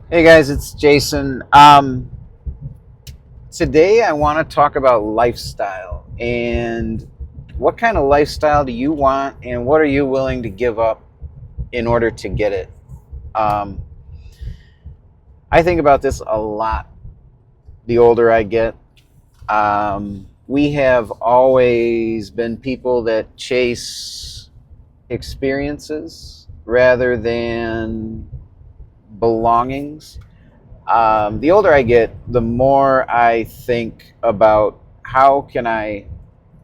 Hey guys, it's Jason. Today I want to talk about lifestyle and what kind of lifestyle do you want and what are you willing to give up in order to get it? Um, I think about this a lot the older I get. We have always been people that chase experiences rather than belongings. The older I get, the more I think about how can I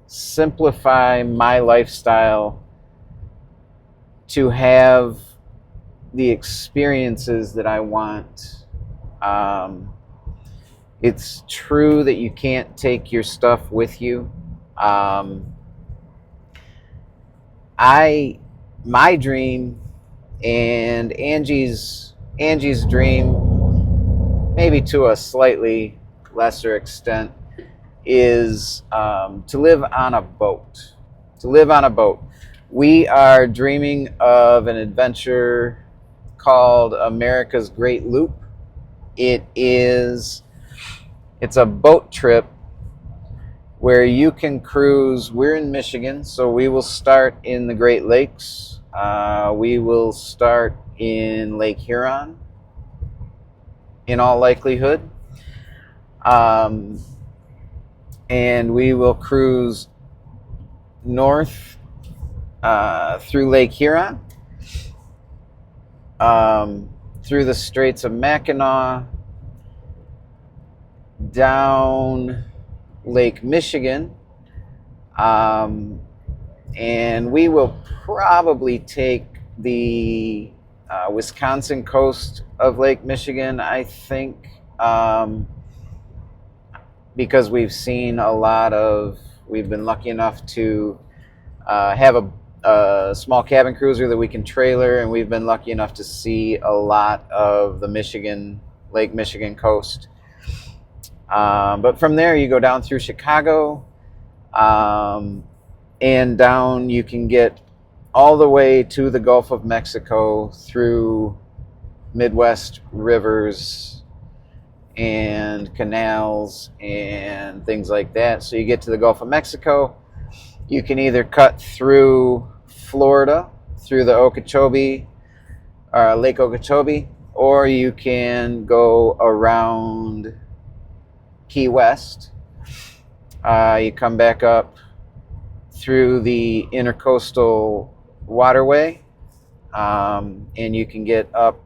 simplify my lifestyle to have the experiences that I want. Um, it's true that you can't take your stuff with you. Um, I my dream and Angie's dream, maybe to a slightly lesser extent, is to live on a boat. To live on a boat. We are dreaming of an adventure called America's Great Loop. It is it's a boat trip where you can cruise. We're in Michigan, so we will start in the Great Lakes. We will start in Lake Huron, in all likelihood. Um, and we will cruise north through Lake Huron, through the Straits of Mackinac, down Lake Michigan, and we will probably take the Wisconsin coast of Lake Michigan, I think, because we've been lucky enough to have a small cabin cruiser that we can trailer, and we've been lucky enough to see a lot of the Lake Michigan coast. But from there, you go down through Chicago, and down you can get all the way to the Gulf of Mexico through Midwest rivers and canals and things like that. So you get to the Gulf of Mexico. You can either cut through Florida, through the Lake Okeechobee, or you can go around Key West. You come back up through the Intercoastal Waterway, and you can get up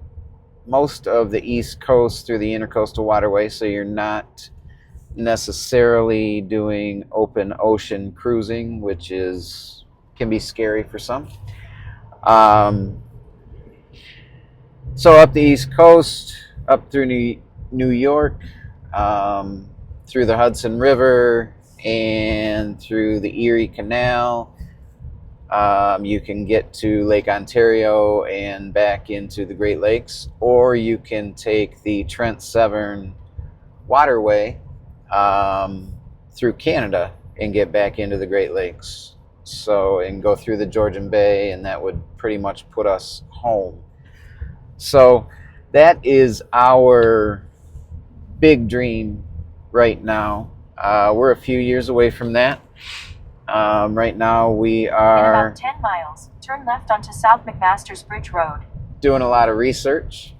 most of the East Coast through the Intercoastal Waterway, so you're not necessarily doing open ocean cruising, which can be scary for some. So up the East Coast, up through New York, through the Hudson River, and through the Erie Canal. You can get to Lake Ontario and back into the Great Lakes, or you can take the Trent Severn Waterway through Canada and get back into the Great Lakes. And go through the Georgian Bay, and that would pretty much put us home. So that is our big dream right now. We're a few years away from that. Right now we are in about 10 miles, turn left onto South McMaster's Bridge Road. Doing a lot of research,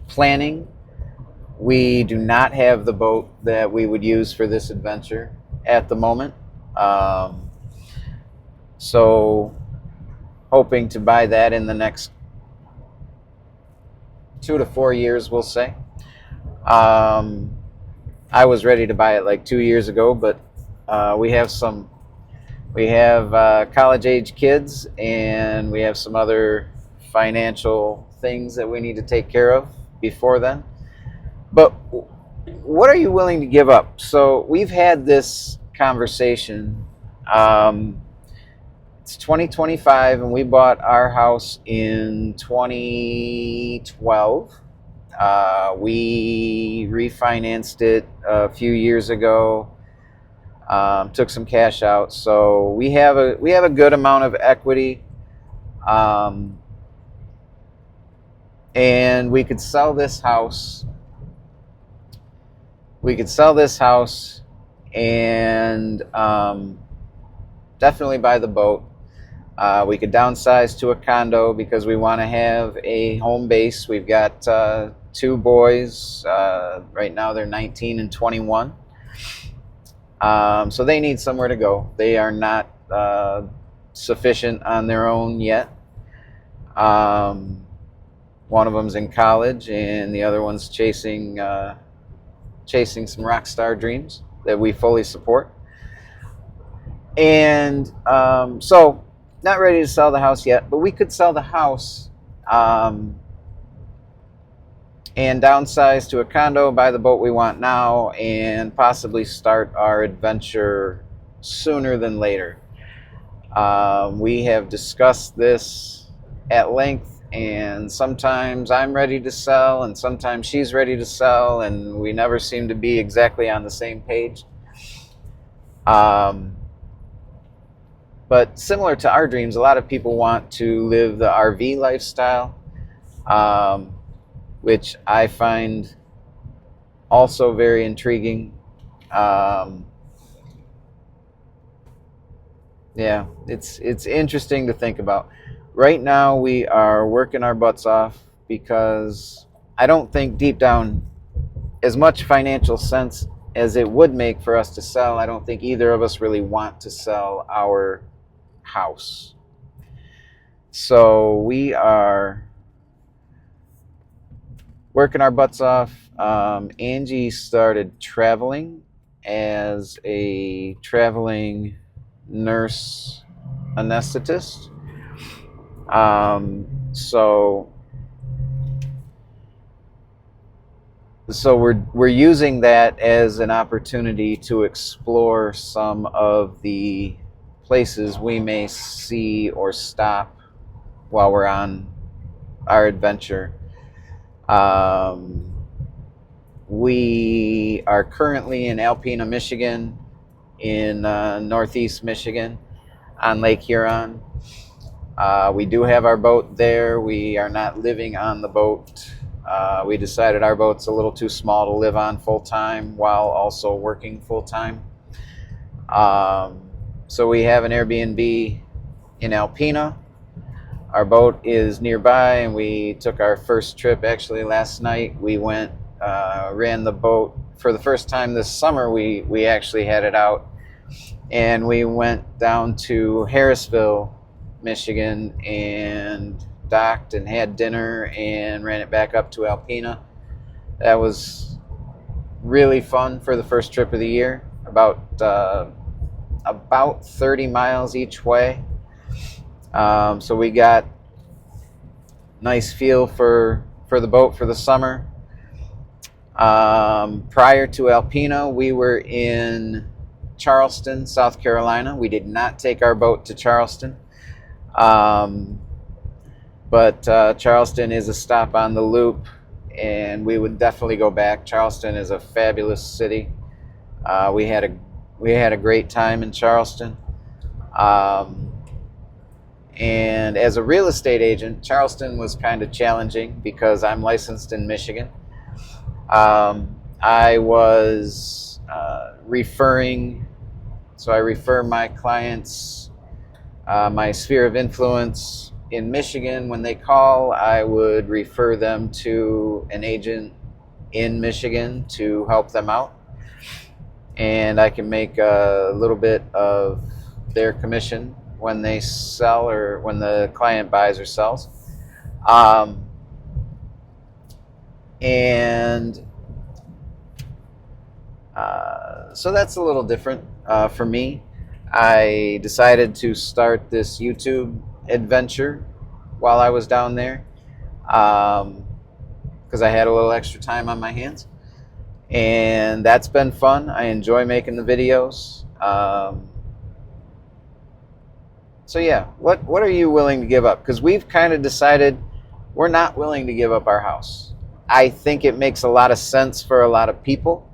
planning. We do not have the boat that we would use for this adventure at the moment. So hoping to buy that in the next 2 to 4 years, we'll say. I was ready to buy it like 2 years ago, but we have college age kids, and we have some other financial things that we need to take care of before then. But what are you willing to give up? So we've had this conversation. It's 2025, and we bought our house in 2012. We refinanced it a few years ago. Took some cash out, so we have a good amount of equity. and we could sell this house. We could sell this house and definitely buy the boat. We could downsize to a condo because we want to have a home base. We've got 2 boys. Right now they're 19 and 21. So they need somewhere to go. They are not sufficient on their own yet. One of them's in college, and the other one's chasing some rock star dreams that we fully support. And so, not ready to sell the house yet, but we could sell the house and downsize to a condo, buy the boat we want now, and possibly start our adventure sooner than later. We have discussed this at length, and sometimes I'm ready to sell and sometimes she's ready to sell, and we never seem to be exactly on the same page. But similar to our dreams, a lot of people want to live the RV lifestyle, which I find also very intriguing. Yeah, it's interesting to think about. Right now, we are working our butts off because I don't think deep down, as much financial sense as it would make for us to sell, I don't think either of us really want to sell our house. So we are working our butts off. Angie started traveling as a traveling nurse anesthetist. So we're using that as an opportunity to explore some of the places we may see or stop while we're on our adventure. We are currently in Alpena, Michigan, in northeast Michigan, on Lake Huron. We do have our boat there. We are not living on the boat. We decided our boat's a little too small to live on full-time while also working full-time. So we have an Airbnb in Alpena. Our boat is nearby, and we took our first trip actually last night. We went, ran the boat for the first time this summer. We actually had it out, and we went down to Harrisville, Michigan, and docked and had dinner and ran it back up to Alpena. That was really fun for the first trip of the year. About 30 miles each way. So we got nice feel for the boat for the summer. Prior to Alpena, we were in Charleston, South Carolina. We did not take our boat to Charleston. But Charleston is a stop on the loop, and we would definitely go back. Charleston is a fabulous city. We had a great time in Charleston. And as a real estate agent, Charleston was kind of challenging because I'm licensed in Michigan. I was referring, so I refer my clients, my sphere of influence in Michigan. When they call, I would refer them to an agent in Michigan to help them out. And I can make a little bit of their commission when they sell or when the client buys or sells. So that's a little different for me. I decided to start this YouTube adventure while I was down there because I had a little extra time on my hands, and that's been fun. I enjoy making the videos. So yeah, what are you willing to give up? Because we've kind of decided we're not willing to give up our house. I think it makes a lot of sense for a lot of people,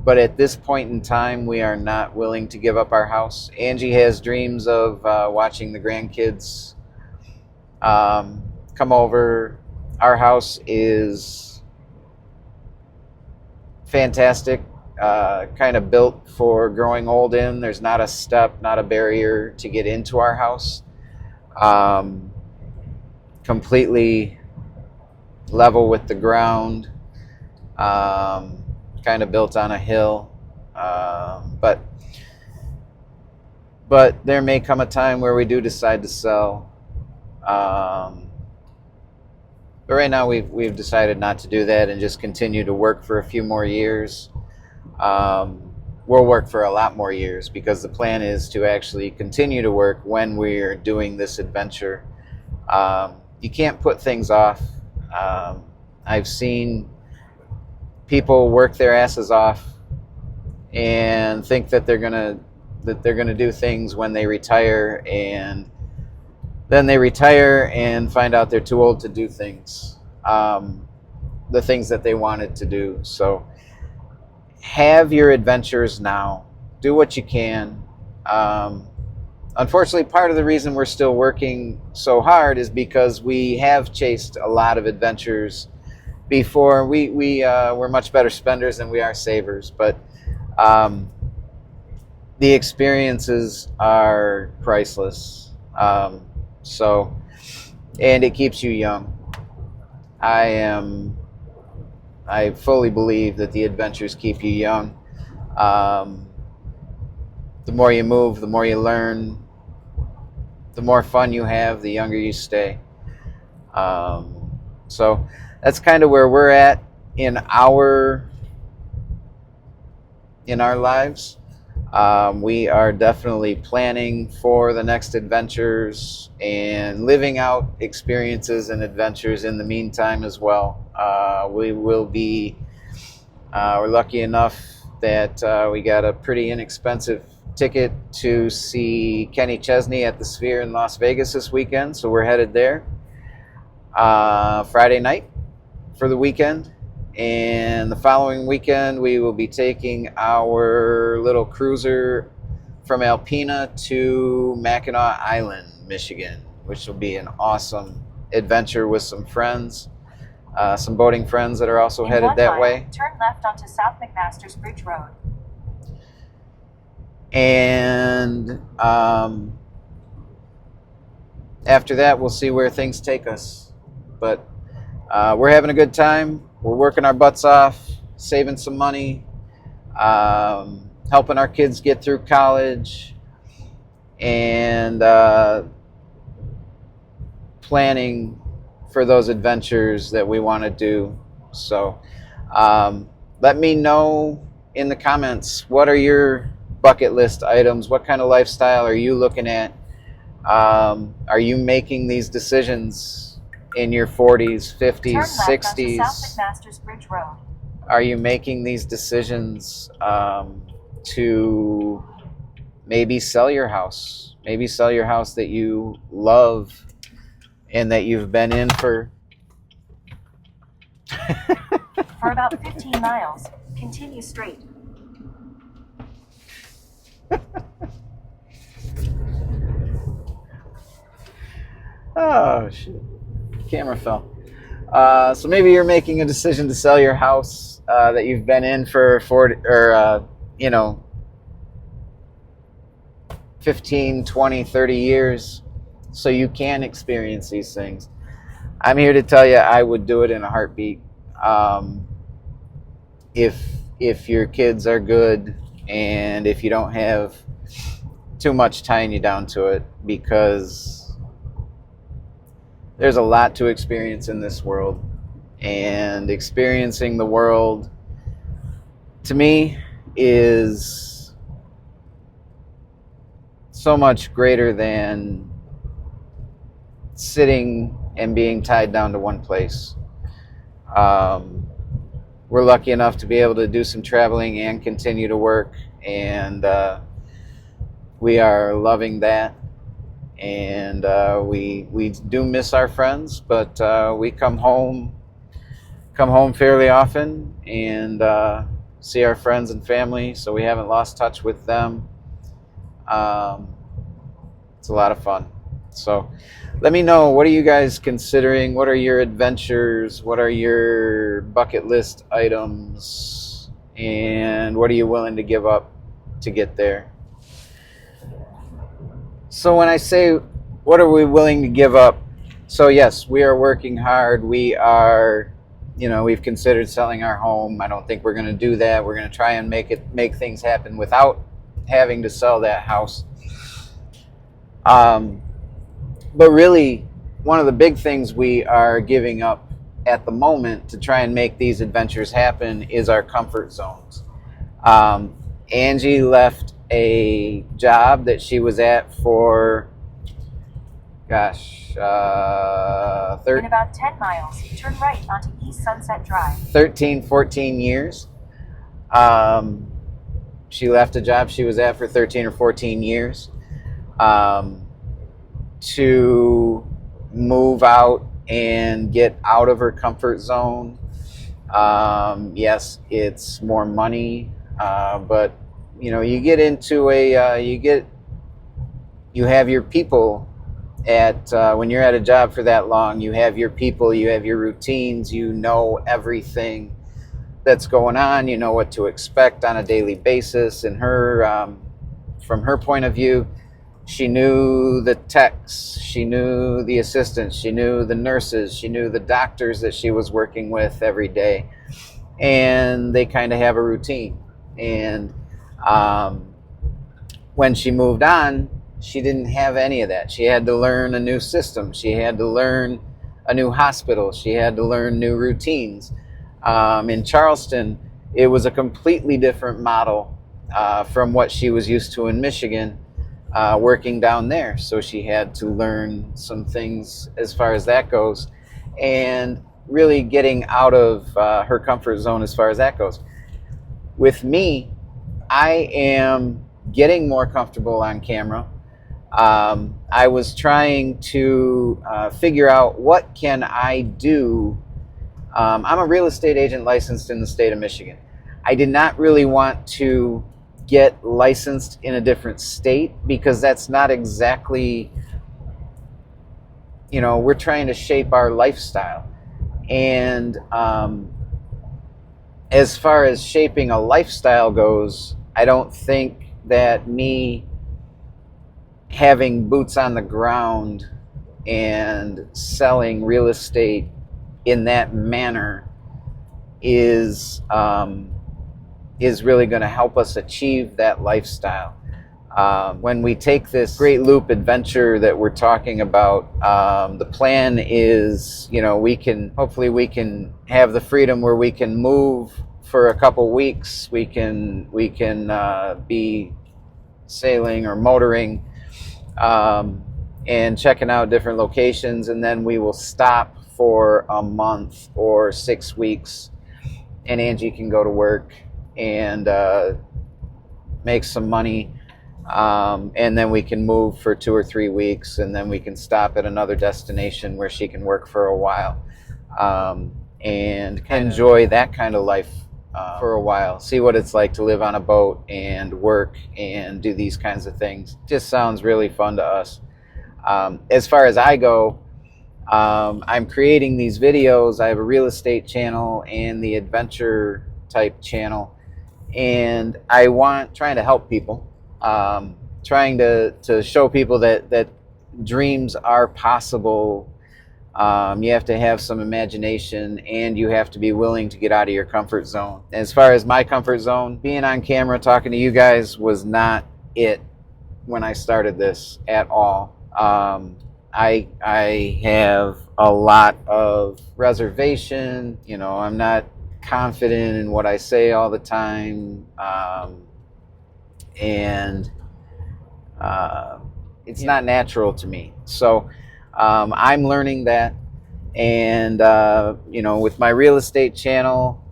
but at this point in time, we are not willing to give up our house. Angie has dreams of watching the grandkids come over Our house is fantastic, kind of built for growing old in. There's not a step, not a barrier to get into our house. Completely level with the ground, kind of built on a hill. But there may come a time where we do decide to sell. But right now we've decided not to do that and just continue to work for a few more years. We'll work for a lot more years because the plan is to actually continue to work when we're doing this adventure. You can't put things off. I've seen people work their asses off and think that they're gonna do things when they retire, and then they retire and find out they're too old to do things, the things that they wanted to do. So have your adventures now. Do what you can. Unfortunately, part of the reason we're still working so hard is because we have chased a lot of adventures before. We're much better spenders than we are savers, but the experiences are priceless. And it keeps you young. I fully believe that the adventures keep you young. The more you move, the more you learn, the more fun you have, the younger you stay. So that's kind of where we're at in our lives. We are definitely planning for the next adventures and living out experiences and adventures in the meantime as well. We will be, we're lucky enough that we got a pretty inexpensive ticket to see Kenny Chesney at the Sphere in Las Vegas this weekend, so we're headed there Friday night for the weekend. And the following weekend, we will be taking our little cruiser from Alpena to Mackinac Island, Michigan, which will be an awesome adventure with some friends, some boating friends that are also headed that way. Turn left onto South McMaster's Bridge Road. And after that, we'll see where things take us. But we're having a good time. We're working our butts off, saving some money, helping our kids get through college, and planning for those adventures that we want to do. So let me know in the comments, what are your bucket list items? What kind of lifestyle are you looking at? Are you making these decisions in your 40s, 50s, 60s? South McMaster's Bridge Road. Are you making these decisions to maybe sell your house? Maybe sell your house that you love and that you've been in for For about 15 miles, continue straight. Oh, shit. Camera fell. So maybe you're making a decision to sell your house that you've been in for 15, 20, 30 years, so you can experience these things. I'm here to tell you I would do it in a heartbeat. If your kids are good and if you don't have too much tying you down to it, because there's a lot to experience in this world, and experiencing the world to me is so much greater than sitting and being tied down to one place. We're lucky enough to be able to do some traveling and continue to work, and we are loving that. And we do miss our friends, but we come home fairly often and see our friends and family, so we haven't lost touch with them. It's a lot of fun. So let me know, what are you guys considering? What are your adventures? What are your bucket list items? And what are you willing to give up to get there? So when I say, what are we willing to give up? So yes, we are working hard. We are, we've considered selling our home. I don't think we're going to do that. We're going to try and make things happen without having to sell that house. But really, one of the big things we are giving up at the moment to try and make these adventures happen is our comfort zones. Angie left a job that she was at for, In about 10 miles, turn right onto East Sunset Drive. 13, 14 years. She left a job she was at for 13 or 14 years to move out and get out of her comfort zone. Yes, it's more money, but you get into you have your people when you're at a job for that long. You have your people, you have your routines, you know everything that's going on, you know what to expect on a daily basis. And from her point of view, she knew the techs, she knew the assistants, she knew the nurses, she knew the doctors that she was working with every day, and they kind of have a routine. And when she moved on, she didn't have any of that. She had to learn a new system. She had to learn a new hospital. She had to learn new routines. In Charleston, it was a completely different model from what she was used to in Michigan, working down there. So she had to learn some things as far as that goes, and really getting out of her comfort zone as far as that goes. With me, I am getting more comfortable on camera. I was trying to figure out, what can I do. I'm a real estate agent licensed in the state of Michigan. I did not really want to get licensed in a different state, because that's not exactly, we're trying to shape our lifestyle. And as far as shaping a lifestyle goes, I don't think that me having boots on the ground and selling real estate in that manner is really going to help us achieve that lifestyle. When we take this Great Loop adventure that we're talking about, the plan is, hopefully we can have the freedom where we can move for a couple weeks. We can be sailing or motoring and checking out different locations, and then we will stop for a month or 6 weeks, and Angie can go to work and make some money, and then we can move for 2 or 3 weeks, and then we can stop at another destination where she can work for a while, and enjoy that kind of life for a while. See what it's like to live on a boat and work and do these kinds of things. Just sounds really fun to us. As far as I go, I'm creating these videos. I have a real estate channel and the adventure type channel, and trying to help people, trying to show people that dreams are possible. You have to have some imagination, and you have to be willing to get out of your comfort zone. As far as my comfort zone, being on camera talking to you guys was not it when I started this at all. I have a lot of reservation. I'm not confident in what I say all the time, and it's not natural to me. So I'm learning that, and with my real estate channel,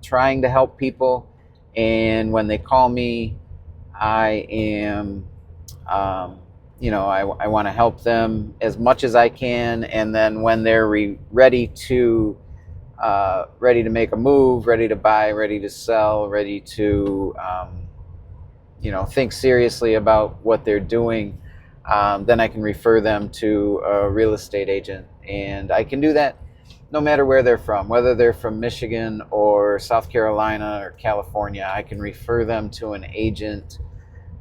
trying to help people, and when they call me, I am I want to help them as much as I can, and then when they're ready to make a move, ready to buy, ready to sell, ready to think seriously about what they're doing, then I can refer them to a real estate agent. And I can do that no matter where they're from, whether they're from Michigan or South Carolina or California. I can refer them to an agent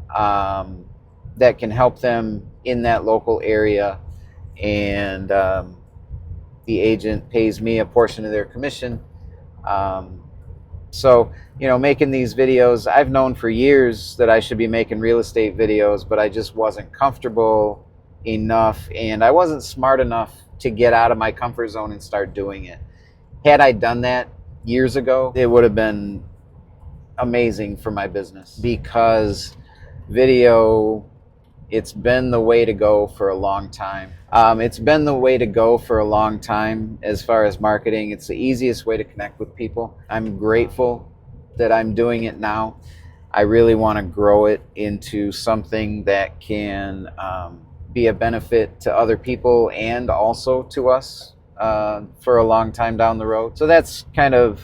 that can help them in that local area, and the agent pays me a portion of their commission. So, making these videos, I've known for years that I should be making real estate videos, but I just wasn't comfortable enough, and I wasn't smart enough to get out of my comfort zone and start doing it. Had I done that years ago, it would have been amazing for my business, because video, it's been the way to go for a long time. It's been the way to go for a long time as far as marketing. It's the easiest way to connect with people. I'm grateful that I'm doing it now. I really want to grow it into something that can be a benefit to other people and also to us for a long time down the road. So that's kind of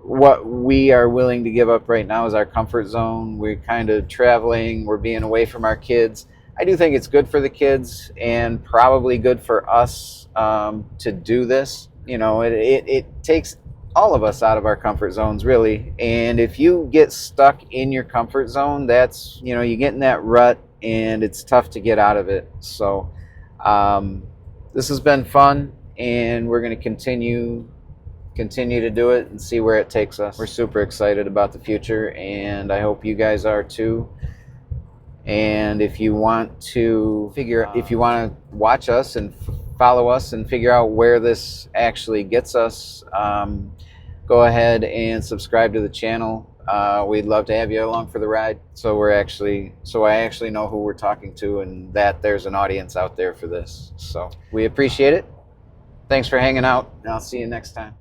what we are willing to give up right now, is our comfort zone. We're kind of traveling, we're being away from our kids. I do think it's good for the kids and probably good for us to do this. It takes all of us out of our comfort zones, really. And if you get stuck in your comfort zone, that's, you get in that rut and it's tough to get out of it. So this has been fun, and we're going to continue to do it and see where it takes us. We're super excited about the future, and I hope you guys are too. And if you want to watch us and follow us and figure out where this actually gets us, go ahead and subscribe to the channel. We'd love to have you along for the ride. So I actually know who we're talking to, and that there's an audience out there for this. So we appreciate it. Thanks for hanging out, and I'll see you next time.